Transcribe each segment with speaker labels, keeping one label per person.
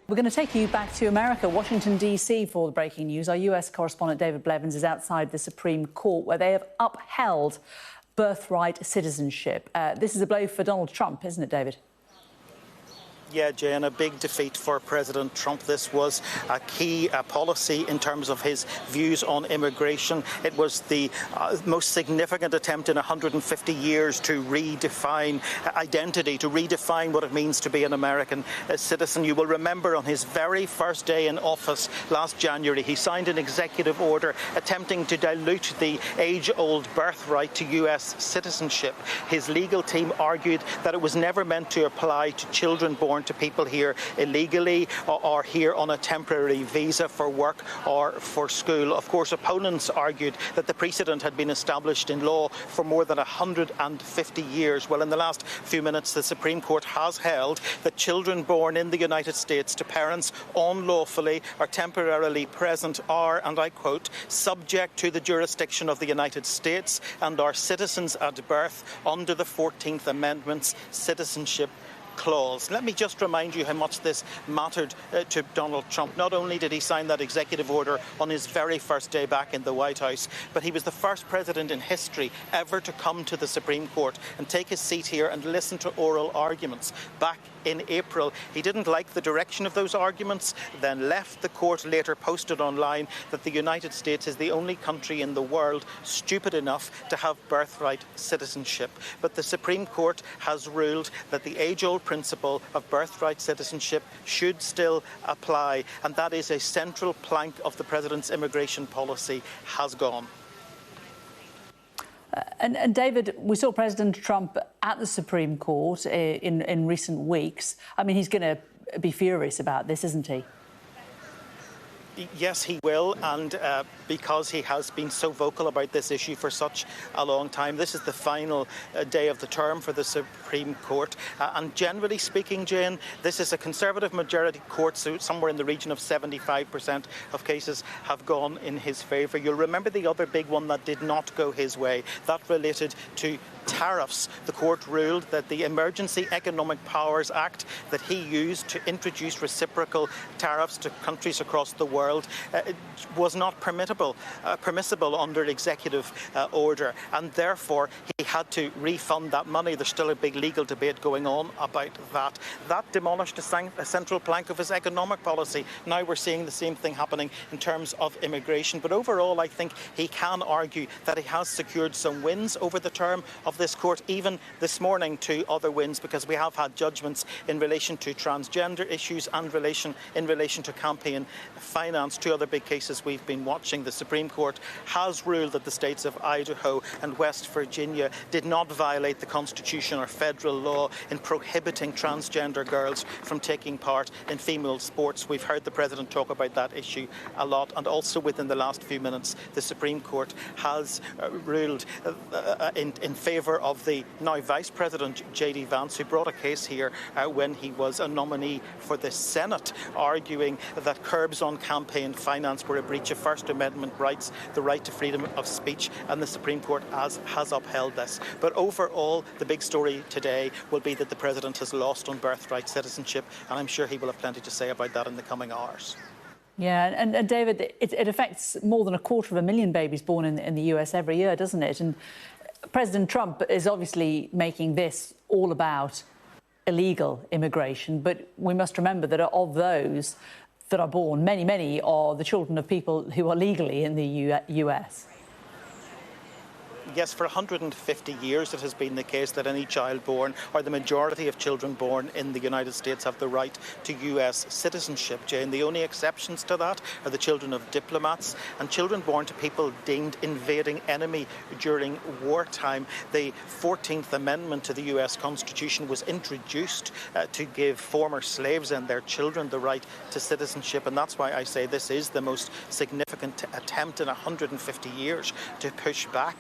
Speaker 1: We're going to take you back to America, Washington, D.C. for the breaking news. Our US correspondent David Blevins is outside the Supreme Court, where they have upheld birthright citizenship. This is a blow for Donald Trump, isn't it, David?
Speaker 2: Yeah, Jane, a big defeat for President Trump. This was a key policy in terms of his views on immigration. It was the most significant attempt in 150 years to redefine identity, to redefine what it means to be an American citizen. You will remember on his very first day in office last January, he signed an executive order attempting to dilute the age-old birthright to US citizenship. His legal team argued that it was never meant to apply to children born to people here illegally or here on a temporary visa for work or for school. Of course, opponents argued that the precedent had been established in law for more than 150 years. Well, in the last few minutes, the Supreme Court has held that children born in the United States to parents unlawfully or temporarily present are, and I quote, subject to the jurisdiction of the United States and are citizens at birth under the 14th Amendment's citizenship clause. Let me just remind you how much this mattered to Donald Trump. Not only did he sign that executive order on his very first day back in the White House, but he was the first president in history ever to come to the Supreme Court and take his seat here and listen to oral arguments. Back in April, he didn't like the direction of those arguments, then left the court, later posted online that the United States is the only country in the world stupid enough to have birthright citizenship. But the Supreme Court has ruled that the age-old principle of birthright citizenship should still apply, and that is a central plank of the president's immigration policy has gone.
Speaker 1: And David, we saw President Trump at the Supreme Court in recent weeks. I mean, he's going to be furious about this, isn't he?
Speaker 2: Yes, he will, and because he has been so vocal about this issue for such a long time, this is the final day of the term for the Supreme Court. And generally speaking, Jane, this is a Conservative majority court, so somewhere in the region of 75% of cases have gone in his favour. You'll remember the other big one that did not go his way. That related to tariffs. The court ruled that the Emergency Economic Powers Act that he used to introduce reciprocal tariffs to countries across the world was not permissible under executive order, and therefore he had to refund that money. There's still a big legal debate going on about that. That demolished a central plank of his economic policy. Now we're seeing the same thing happening in terms of immigration. But overall, I think he can argue that he has secured some wins over the term of this court, even this morning two other wins, because we have had judgments in relation to transgender issues and in relation to campaign finance, two other big cases we've been watching. The Supreme Court has ruled that the states of Idaho and West Virginia did not violate the Constitution or federal law in prohibiting transgender girls from taking part in female sports. We've heard the President talk about that issue a lot, and also within the last few minutes the Supreme Court has ruled in favour of the now Vice President J.D. Vance, who brought a case here when he was a nominee for the Senate, arguing that curbs on campaign finance were a breach of First Amendment rights, the right to freedom of speech, and the Supreme Court has upheld this. But overall, the big story today will be that the President has lost on birthright citizenship, and I'm sure he will have plenty to say about that in the coming hours.
Speaker 1: Yeah, and David, it affects more than 250,000 babies born in the US every year, doesn't it? And President Trump is obviously making this all about illegal immigration, but we must remember that of those that are born, many are the children of people who are legally in the US.
Speaker 2: Yes, for 150 years it has been the case that any child born, or the majority of children born in the United States, have the right to US citizenship, Jane. The only exceptions to that are the children of diplomats and children born to people deemed invading enemy during wartime. The 14th Amendment to the US Constitution was introduced to give former slaves and their children the right to citizenship, and that's why I say this is the most significant attempt in 150 years to push back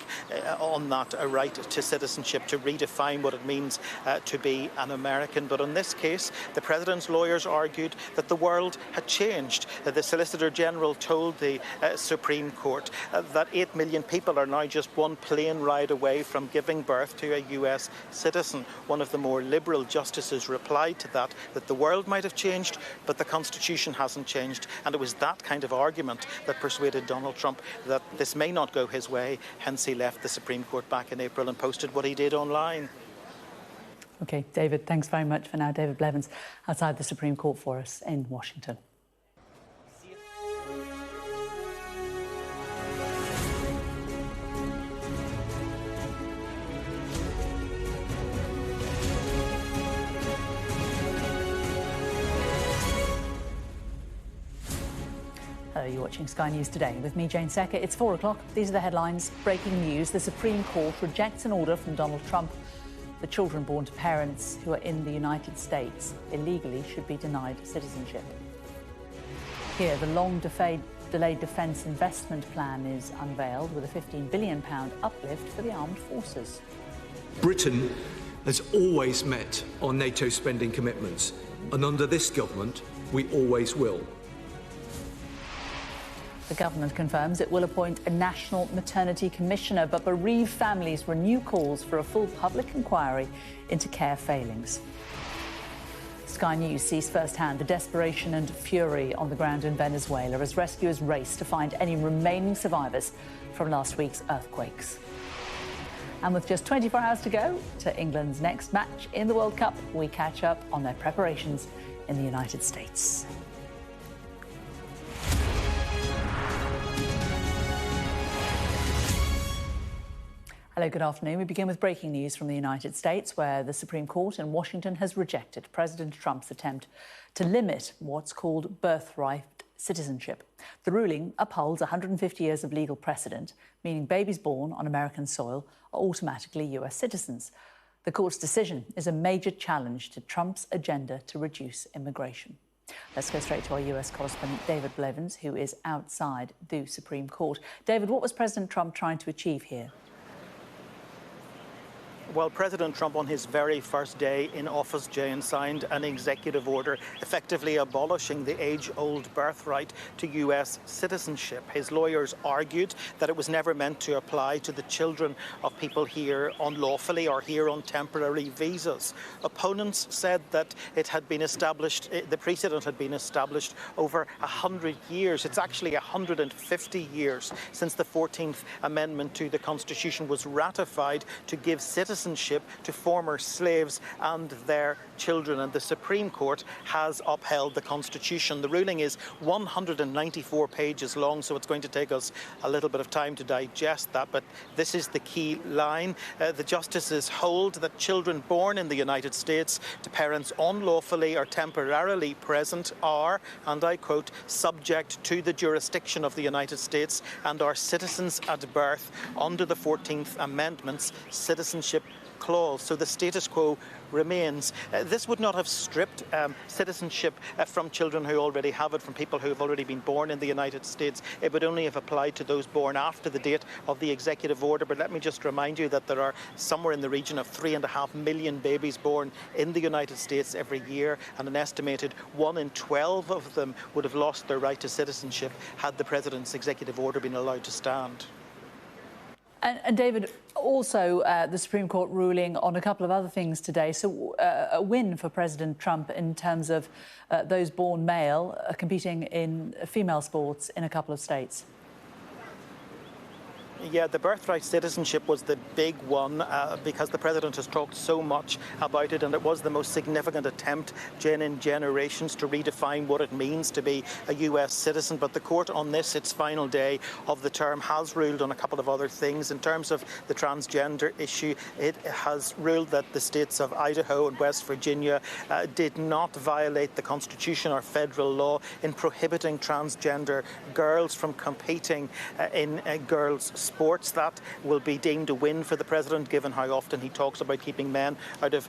Speaker 2: on that right to citizenship, to redefine what it means to be an American. But in this case, the President's lawyers argued that the world had changed. The Solicitor General told the Supreme Court that 8 million people are now just one plane ride away from giving birth to a US citizen. One of the more liberal justices replied to that the world might have changed, but the Constitution hasn't changed. And it was that kind of argument that persuaded Donald Trump that this may not go his way. Hence, he left the Supreme Court back in April and posted what he did online.
Speaker 1: OK, David, thanks very much for now. David Blevins outside the Supreme Court for us in Washington. Hello, you're watching Sky News Today with me, Jane Secker. It's 4 o'clock. These are the headlines. Breaking news. The Supreme Court rejects an order from Donald Trump. The children born to parents who are in the United States illegally should be denied citizenship. Here, the long-delayed defence investment plan is unveiled with a £15 billion uplift for the armed forces.
Speaker 3: Britain has always met our NATO spending commitments, and under this government, we always will.
Speaker 1: The government confirms it will appoint a national maternity commissioner, but bereaved families renew calls for a full public inquiry into care failings. Sky News sees firsthand the desperation and fury on the ground in Venezuela as rescuers race to find any remaining survivors from last week's earthquakes. And with just 24 hours to go to England's next match in the World Cup, we catch up on their preparations in the United States. Hello, good afternoon. We begin with breaking news from the United States, where the Supreme Court in Washington has rejected President Trump's attempt to limit what's called birthright citizenship. The ruling upholds 150 years of legal precedent, meaning babies born on American soil are automatically US citizens. The court's decision is a major challenge to Trump's agenda to reduce immigration. Let's go straight to our US correspondent, David Blevins, who is outside the Supreme Court. David, what was President Trump trying to achieve here?
Speaker 2: Well, President Trump, on his very first day in office, Jane, signed an executive order effectively abolishing the age-old birthright to US citizenship. His lawyers argued that it was never meant to apply to the children of people here unlawfully or here on temporary visas. Opponents said that it had been established, the precedent had been established over 100 years. It's actually 150 years since the 14th Amendment to the Constitution was ratified to give citizenship to former slaves and their children, and the Supreme Court has upheld the Constitution. The ruling is 194 pages long, so it's going to take us a little bit of time to digest that, but this is the key line. The justices hold that children born in the United States to parents unlawfully or temporarily present are, and I quote, subject to the jurisdiction of the United States and are citizens at birth under the 14th Amendment's citizenship clause. So the status quo remains. This would not have stripped citizenship from children who already have it, from people who have already been born in the United States. It would only have applied to those born after the date of the executive order. But let me just remind you that there are somewhere in the region of 3.5 million babies born in the United States every year, and an estimated 1 in 12 of them would have lost their right to citizenship had the President's executive order been allowed to stand.
Speaker 1: And David, also the Supreme Court ruling on a couple of other things today. So a win for President Trump in terms of those born male competing in female sports in a couple of states.
Speaker 2: Yeah, the birthright citizenship was the big one because the President has talked so much about it, and it was the most significant attempt, Jane, in generations to redefine what it means to be a US citizen. But the court on this, its final day of the term, has ruled on a couple of other things. In terms of the transgender issue, it has ruled that the states of Idaho and West Virginia did not violate the Constitution or federal law in prohibiting transgender girls from competing in girls' sports. That will be deemed a win for the President, given how often he talks about keeping men out of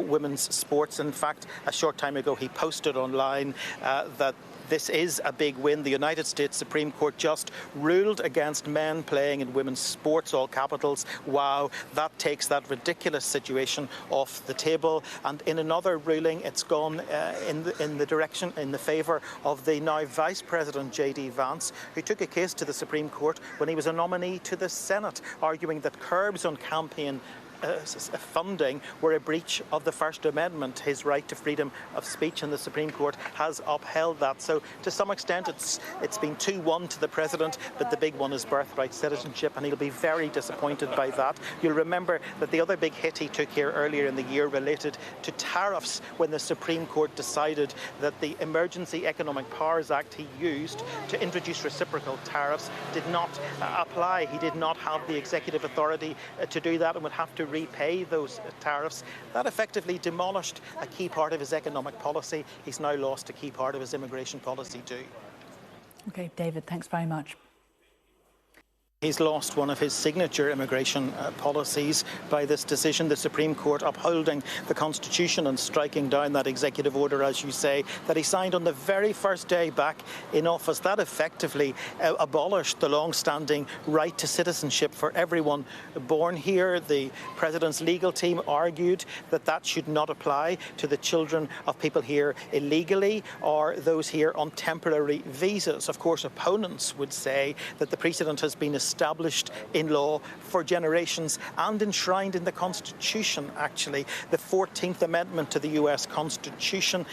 Speaker 2: women's sports. In fact, a short time ago he posted online that this is a big win. The United States Supreme Court just ruled against men playing in women's sports, all capitals. Wow, that takes that ridiculous situation off the table. And in another ruling, it's gone in the direction, in the favour of the now Vice President J.D. Vance, who took a case to the Supreme Court when he was a nominee to the Senate, arguing that curbs on campaign funding were a breach of the First Amendment, his right to freedom of speech, and the Supreme Court has upheld that. So to some extent it's been 2-1 to the President, but the big one is birthright citizenship, and he'll be very disappointed by that. You'll remember that the other big hit he took here earlier in the year related to tariffs, when the Supreme Court decided that the Emergency Economic Powers Act he used to introduce reciprocal tariffs did not apply. He did not have the executive authority to do that and would have to repay those tariffs. That effectively demolished a key part of his economic policy. He's now lost a key part of his immigration policy too.
Speaker 1: OK, David, thanks very much.
Speaker 2: He's lost one of his signature immigration policies by this decision. The Supreme Court upholding the Constitution and striking down that executive order, as you say, that he signed on the very first day back in office. That effectively abolished the long-standing right to citizenship for everyone born here. The President's legal team argued that that should not apply to the children of people here illegally or those here on temporary visas. Of course, opponents would say that the precedent has been established in law for generations and enshrined in the Constitution, actually. The 14th Amendment to the US Constitution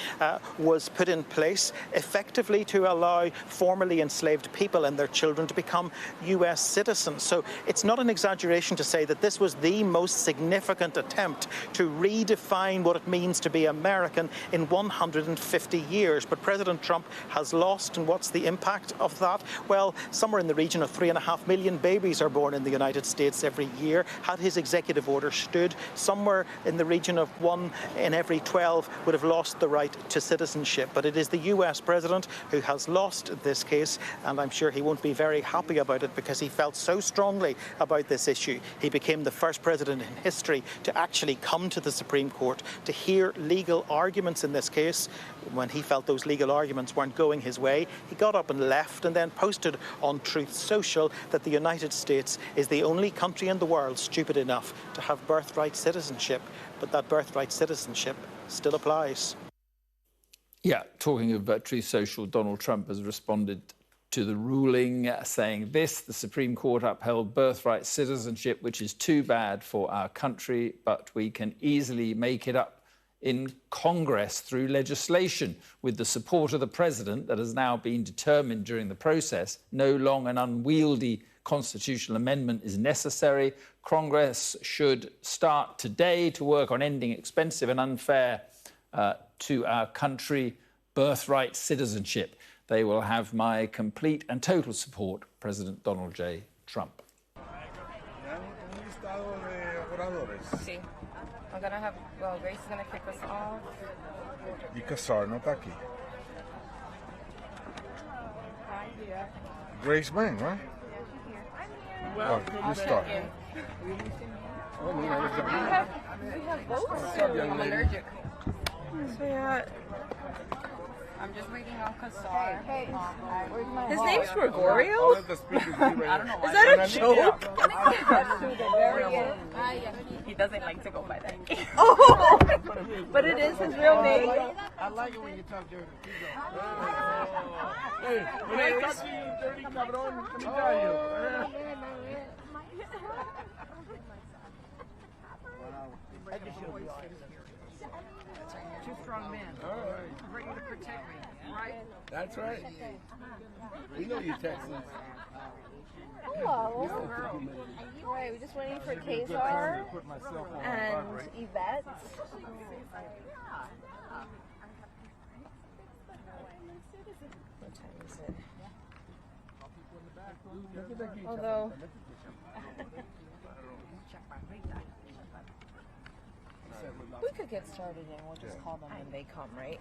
Speaker 2: was put in place effectively to allow formerly enslaved people and their children to become US citizens. So it's not an exaggeration to say that this was the most significant attempt to redefine what it means to be American in 150 years. But President Trump has lost, and what's the impact of that? Well, somewhere in the region of 3.5 million babies are born in the United States every year. Had his executive order stood, somewhere in the region of 1 in every 12 would have lost the right to citizenship. But it is the US President who has lost this case, and I'm sure he won't be very happy about it because he felt so strongly about this issue. He became the first president in history to actually come to the Supreme Court to hear legal arguments in this case. When he felt those legal arguments weren't going his way, he got up and left, and then posted on Truth Social that the United States is the only country in the world stupid enough to have birthright citizenship. But that birthright citizenship still applies.
Speaker 4: Yeah, talking of Truth Social, Donald Trump has responded to the ruling, saying this: the Supreme Court upheld birthright citizenship, which is too bad for our country, but we can easily make it up in Congress through legislation with the support of the President that has now been determined during the process. No long and unwieldy constitutional amendment is necessary. Congress should start today to work on ending expensive and unfair to our country birthright citizenship. They will have my complete and total support, President Donald J. Trump.
Speaker 5: Sí. I'm gonna have, well, Grace is gonna kick us off.
Speaker 6: Y Casar no está aquí. Grace Bang, right? Well, you start.
Speaker 5: We have votes. I'm allergic. So yeah. I'm just waiting on Casar. His name's Gregorio?
Speaker 6: I don't know.
Speaker 5: Is that a joke? He doesn't like to go by that. Oh, but it is his real name.
Speaker 6: I like it when you talk dirty. Hey, when I talk to you dirty, cabrón, let me tell you.
Speaker 7: Two strong men.
Speaker 6: All right.
Speaker 7: I'm ready to protect me, right?
Speaker 6: That's right. We know you Texans.
Speaker 8: Hello. Right, we're just waiting for Kazar and Yvette. What time is it? Although we could get started and we'll just call them when they come, right?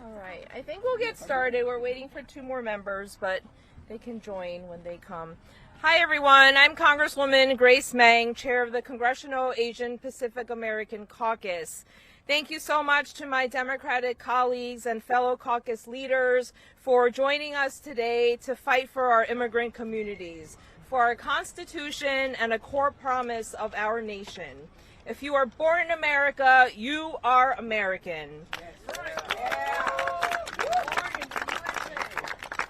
Speaker 8: All right, I think we'll get started. We're waiting for 2 more members, but they can join when they come. Hi, everyone. I'm Congresswoman Grace Meng, chair of the Congressional Asian Pacific American Caucus. Thank you so much to my Democratic colleagues and fellow caucus leaders for joining us today to fight for our immigrant communities, for our Constitution and a core promise of our nation. If you are born in America, you are American.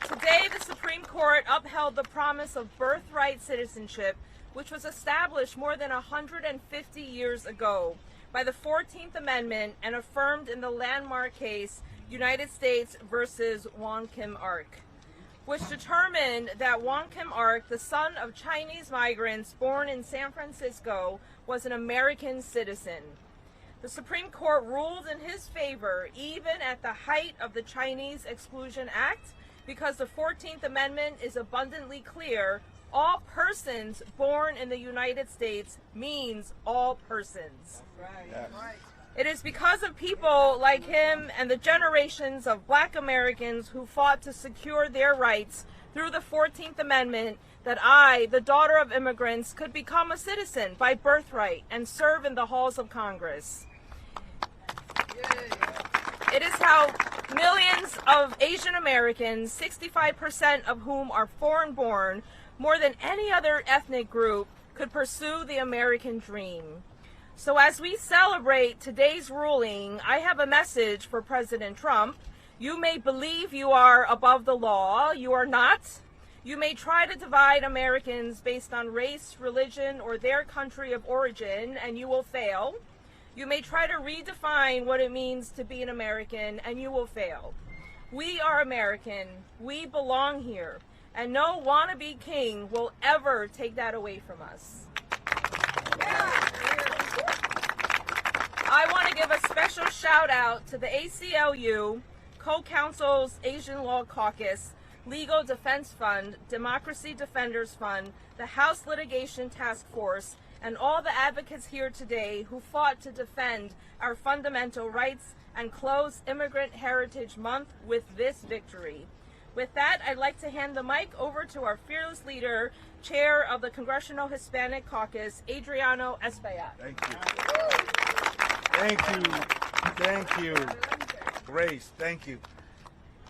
Speaker 8: Today, the Supreme Court upheld the promise of birthright citizenship, which was established more than 150 years ago by the 14th Amendment and affirmed in the landmark case United States versus Wong Kim Ark, which determined that Wong Kim Ark, the son of Chinese migrants born in San Francisco, was an American citizen. The Supreme Court ruled in his favor even at the height of the Chinese Exclusion Act, because the 14th Amendment is abundantly clear: all persons born in the United States means all persons. Yes. It is because of people like him and the generations of Black Americans who fought to secure their rights through the 14th Amendment that I, the daughter of immigrants, could become a citizen by birthright and serve in the halls of Congress. It is how millions of Asian Americans, 65% of whom are foreign-born, more than any other ethnic group, could pursue the American dream. So as we celebrate today's ruling, I have a message for President Trump. You may believe you are above the law. You are not. You may try to divide Americans based on race, religion, or their country of origin, and you will fail. You may try to redefine what it means to be an American, and you will fail. We are American. We belong here. And no wannabe king will ever take that away from us. I want to give a special shout out to the ACLU, Co-Counsel's Asian Law Caucus, Legal Defense Fund, Democracy Defenders Fund, the House Litigation Task Force, and all the advocates here today who fought to defend our fundamental rights and close Immigrant Heritage Month with this victory. With that, I'd like to hand the mic over to our fearless leader, Chair of the Congressional Hispanic Caucus, Adriano Espaillat.
Speaker 6: Thank you. Thank you. Thank you. Grace, thank you.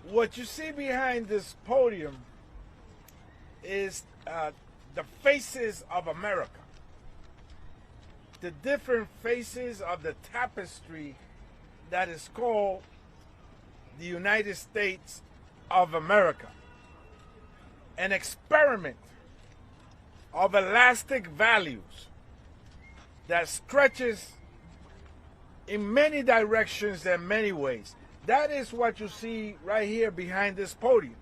Speaker 6: What you see behind this podium is the faces of America. The different faces of the tapestry that is called the United States of America. An experiment of elastic values that stretches in many directions and many ways. That is what you see right here behind this podium.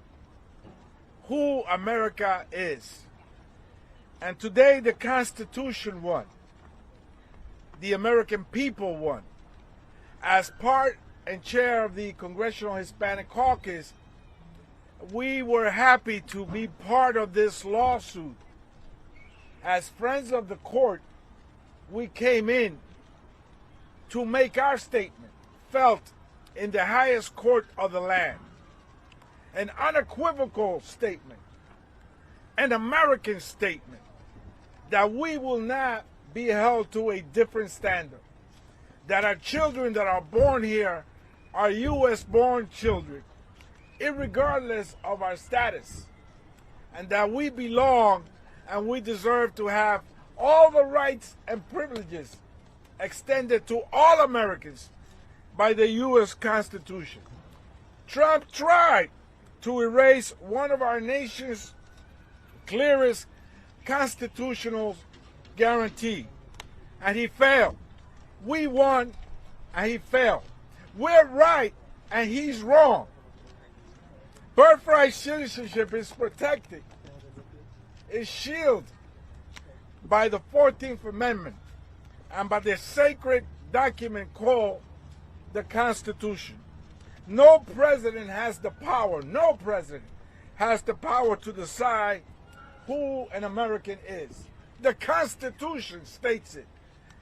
Speaker 6: Who America is. And today the Constitution won. The American people won. As part and chair of the Congressional Hispanic Caucus, we were happy to be part of this lawsuit. As friends of the court, we came in to make our statement felt in the highest court of the land. An unequivocal statement, an American statement, that we will not be held to a different standard. That our children that are born here are U.S. born children, irregardless of our status, and that we belong and we deserve to have all the rights and privileges extended to all Americans by the U.S. Constitution. Trump tried to erase one of our nation's clearest constitutional guarantee, and he failed. We won, and he failed. We're right, and he's wrong. Birthright citizenship is protected, is shielded by the 14th Amendment and by the sacred document called the Constitution. No president has the power, to decide who an American is. The Constitution states it,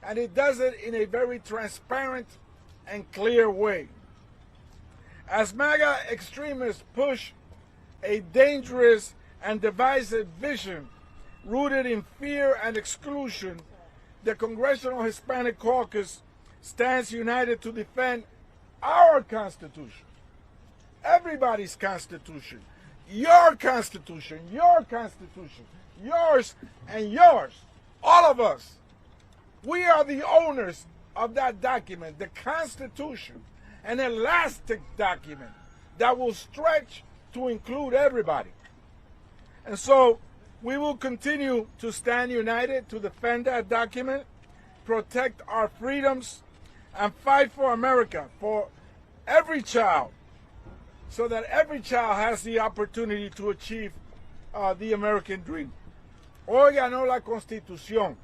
Speaker 6: and it does it in a very transparent and clear way. As MAGA extremists push a dangerous and divisive vision rooted in fear and exclusion, the Congressional Hispanic Caucus stands united to defend our Constitution, everybody's Constitution, your Constitution, yours and yours, all of us. We are the owners of that document, the Constitution, an elastic document that will stretch to include everybody. And so we will continue to stand united to defend that document, protect our freedoms, and fight for America, for every child, so that every child has the opportunity to achieve the American dream. Hoy ganó la Constitución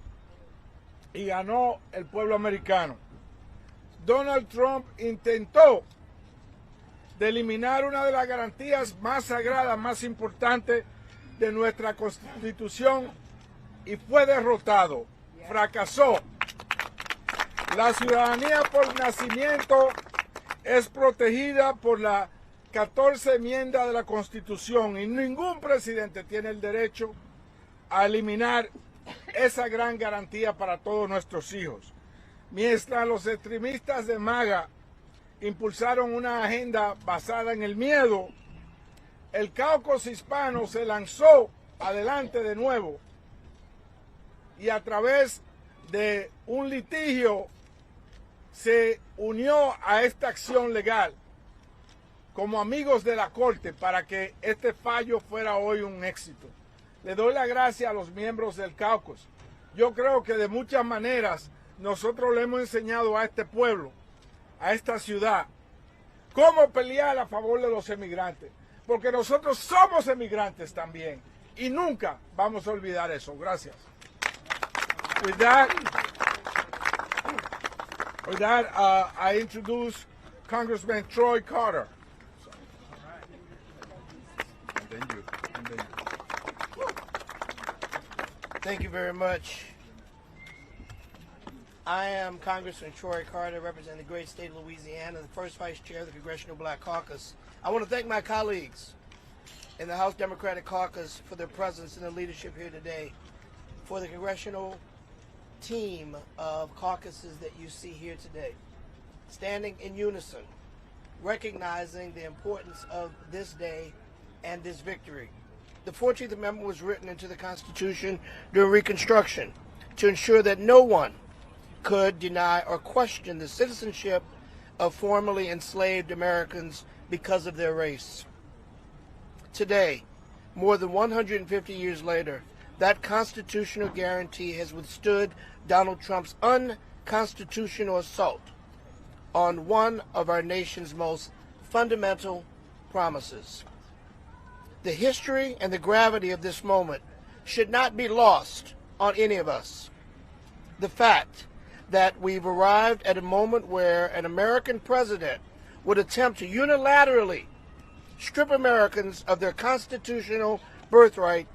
Speaker 6: y ganó el pueblo americano. Donald Trump intentó de eliminar una de las garantías más sagradas, más importantes de nuestra Constitución y fue derrotado, fracasó. La ciudadanía por nacimiento es protegida por la 14 enmienda de la Constitución y ningún presidente tiene el derecho a eliminar esa gran garantía para todos nuestros hijos. Mientras los extremistas de MAGA impulsaron una agenda basada en el miedo, el caucus hispano se lanzó adelante de nuevo y a través de un litigio se unió a esta acción legal como amigos de la Corte para que este fallo fuera hoy un éxito. Le doy la gracia a los miembros del caucus. Yo creo que de muchas maneras nosotros le hemos enseñado a este pueblo, a esta ciudad, cómo pelear a favor de los emigrantes, porque nosotros somos emigrantes también y nunca vamos a olvidar eso. Gracias. With that, I introduce Congressman Troy Carter.
Speaker 9: Thank you very much. I am Congressman Troy Carter, representing the great state of Louisiana, the first vice chair of the Congressional Black Caucus. I want to thank my colleagues in the House Democratic Caucus for their presence and their leadership here today, for the congressional team of caucuses that you see here today, standing in unison, recognizing the importance of this day and this victory. The 14th Amendment was written into the Constitution during Reconstruction to ensure that no one could deny or question the citizenship of formerly enslaved Americans because of their race. Today, more than 150 years later, that constitutional guarantee has withstood Donald Trump's unconstitutional assault on one of our nation's most fundamental promises. The history and the gravity of this moment should not be lost on any of us. The fact that we've arrived at a moment where an American president would attempt to unilaterally strip Americans of their constitutional birthright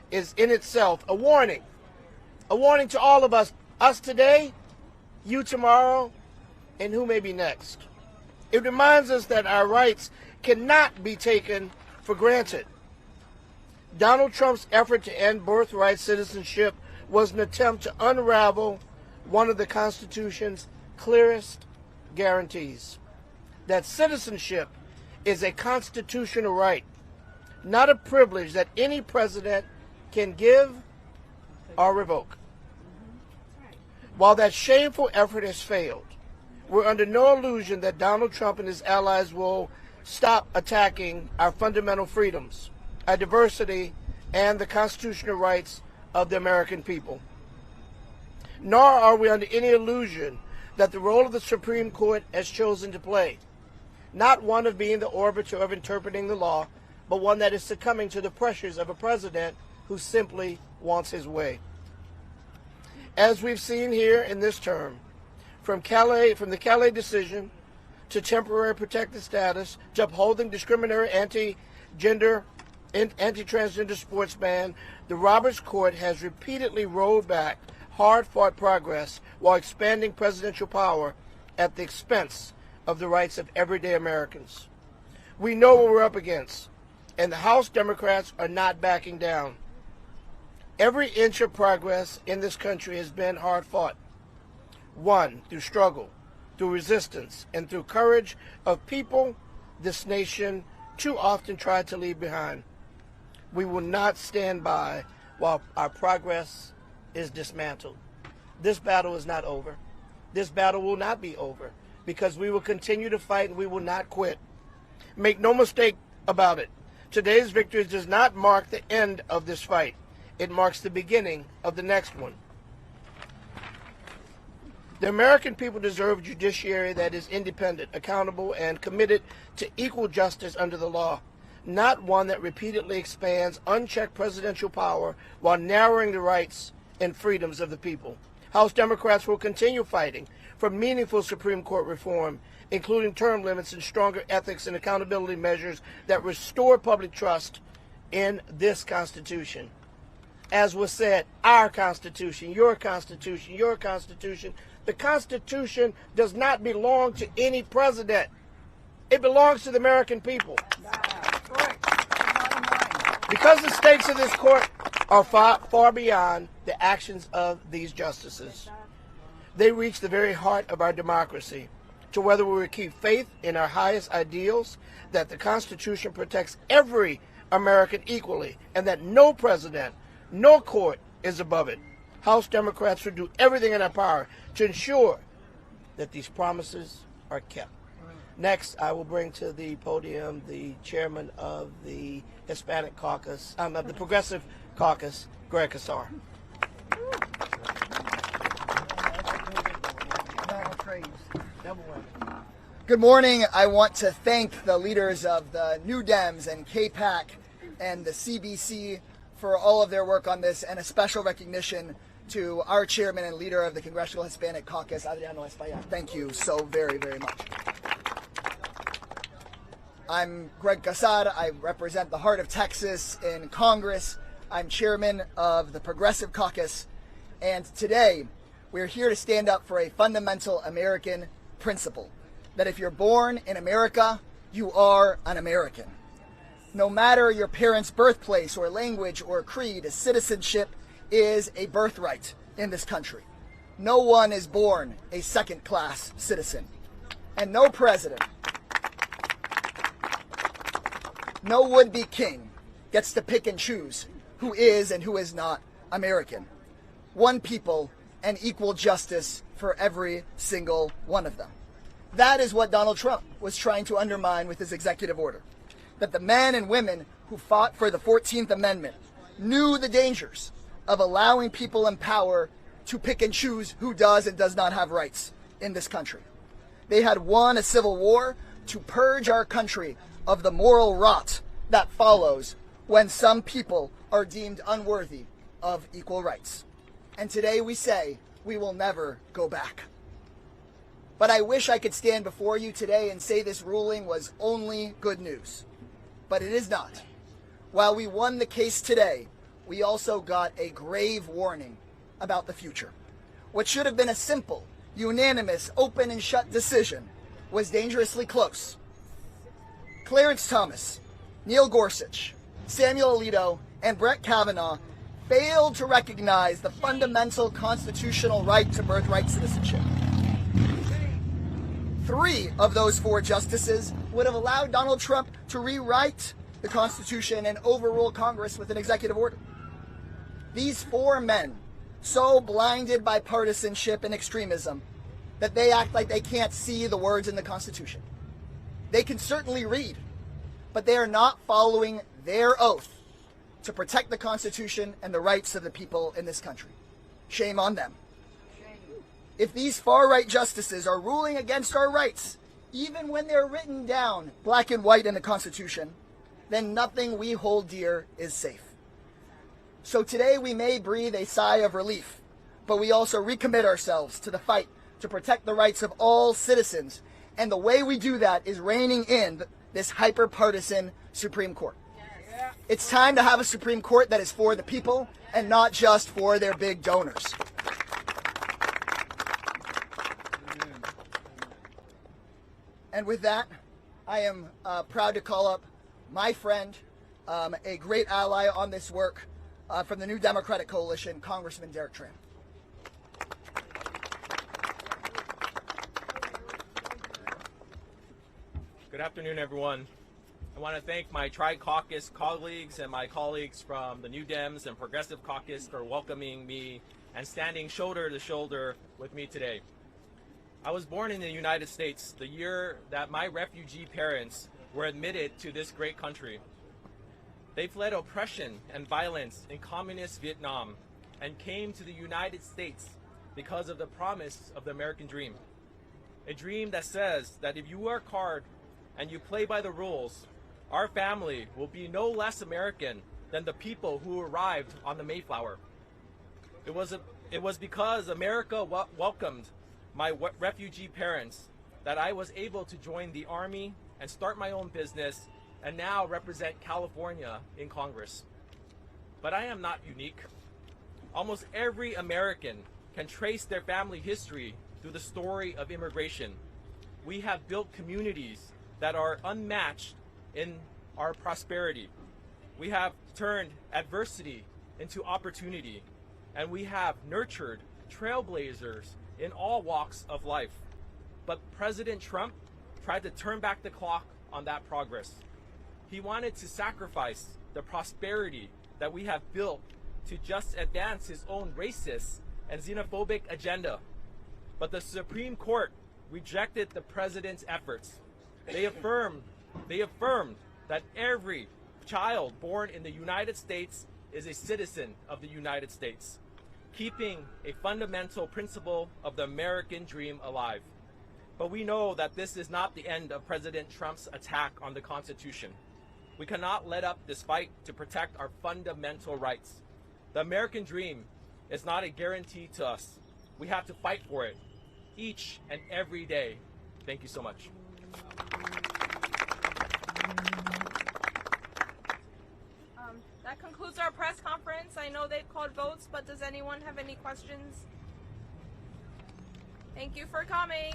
Speaker 9: is in itself a warning to all of us today, you tomorrow, and who may be next. It reminds us that our rights cannot be taken for granted. Donald Trump's effort to end birthright citizenship was an attempt to unravel one of the Constitution's clearest guarantees, that citizenship is a constitutional right, not a privilege that any president can give or revoke. While that shameful effort has failed, we're under no illusion that Donald Trump and his allies will stop attacking our fundamental freedoms, our diversity, and the constitutional rights of the American people. Nor are we under any illusion that the role of the Supreme Court has chosen to play, not one of being the arbiter of interpreting the law, but one that is succumbing to the pressures of a president who simply wants his way. As we've seen here in this term, from the Calais decision to temporary protected status to upholding discriminatory anti-transgender sports ban, the Roberts Court has repeatedly rolled back hard-fought progress while expanding presidential power at the expense of the rights of everyday Americans. We know what we're up against, and the House Democrats are not backing down. Every inch of progress in this country has been hard-fought, won through struggle, through resistance, and through courage of people this nation too often tried to leave behind. We will not stand by while our progress is dismantled. This battle is not over. This battle will not be over, because we will continue to fight and we will not quit. Make no mistake about it. Today's victory does not mark the end of this fight. It marks the beginning of the next one. The American people deserve a judiciary that is independent, accountable, and committed to equal justice under the law, not one that repeatedly expands unchecked presidential power while narrowing the rights and freedoms of the people. House Democrats will continue fighting for meaningful Supreme Court reform, including term limits and stronger ethics and accountability measures that restore public trust in this Constitution. As was said, our Constitution, your Constitution, your Constitution. The Constitution does not belong to any president. It belongs to the American people. Because the stakes of this court are far beyond the actions of these justices. They reach the very heart of our democracy, to whether we will keep faith in our highest ideals, that the Constitution protects every American equally, and that no president, no court is above it. House Democrats will do everything in our power to ensure that these promises are kept. Next, I will bring to the podium the chairman of the Hispanic Caucus, of the Progressive Caucus, Greg Casar.
Speaker 10: Good morning. I want to thank the leaders of the New Dems and KPAC and the CBC for all of their work on this, and a special recognition to our chairman and leader of the Congressional Hispanic Caucus, Adriano Espaillat. Thank you so very, very much. I'm Greg Casar. I represent the heart of Texas in Congress. I'm chairman of the Progressive Caucus, and today we're here to stand up for a fundamental American principle, that if you're born in America, you are an American. No matter your parents' birthplace or language or creed, citizenship is a birthright in this country. No one is born a second-class citizen. And no president, no would-be king gets to pick and choose who is and who is not American. One people and equal justice for every single one of them. That is what Donald Trump was trying to undermine with his executive order. That the men and women who fought for the 14th Amendment knew the dangers of allowing people in power to pick and choose who does and does not have rights in this country. They had won a civil war to purge our country of the moral rot that follows when some people are deemed unworthy of equal rights. And today we say we will never go back. But I wish I could stand before you today and say this ruling was only good news. But it is not. While we won the case today, we also got a grave warning about the future. What should have been a simple, unanimous, open and shut decision was dangerously close. Clarence Thomas, Neil Gorsuch, Samuel Alito, and Brett Kavanaugh failed to recognize the fundamental constitutional right to birthright citizenship. 3 of those 4 justices would have allowed Donald Trump to rewrite the Constitution and overrule Congress with an executive order. These 4 men, so blinded by partisanship and extremism that they act like they can't see the words in the Constitution. They can certainly read, but they are not following their oath to protect the Constitution and the rights of the people in this country. Shame on them. If these far-right justices are ruling against our rights, even when they're written down black and white in the Constitution, then nothing we hold dear is safe. So today we may breathe a sigh of relief, but we also recommit ourselves to the fight to protect the rights of all citizens. And the way we do that is reining in this hyper-partisan Supreme Court. Yes. It's time to have a Supreme Court that is for the people and not just for their big donors. And with that, I am proud to call up my friend, a great ally on this work from the New Democratic Coalition, Congressman Derek Tran.
Speaker 11: Good afternoon, everyone. I want to thank my Tri-Caucus colleagues and my colleagues from the New Dems and Progressive Caucus for welcoming me and standing shoulder to shoulder with me today. I was born in the United States the year that my refugee parents were admitted to this great country. They fled oppression and violence in communist Vietnam and came to the United States because of the promise of the American dream. A dream that says that if you work hard and you play by the rules, our family will be no less American than the people who arrived on the Mayflower. It was because America welcomed my refugee parents that I was able to join the Army and start my own business and now represent California in Congress. But I am not unique. Almost every American can trace their family history through the story of immigration. We have built communities that are unmatched in our prosperity. We have turned adversity into opportunity, and we have nurtured trailblazers in all walks of life. But President Trump tried to turn back the clock on that progress. He wanted to sacrifice the prosperity that we have built to just advance his own racist and xenophobic agenda. But the Supreme Court rejected the president's efforts. They affirmed that every child born in the United States is a citizen of the United States, keeping a fundamental principle of the American dream alive. But we know that this is not the end of President Trump's attack on the Constitution. We cannot let up this fight to protect our fundamental rights. The American dream is not a guarantee to us. We have to fight for it each and every day. Thank you so much.
Speaker 8: That concludes our press conference. I know they've called votes, but does anyone have any questions? Thank you for coming.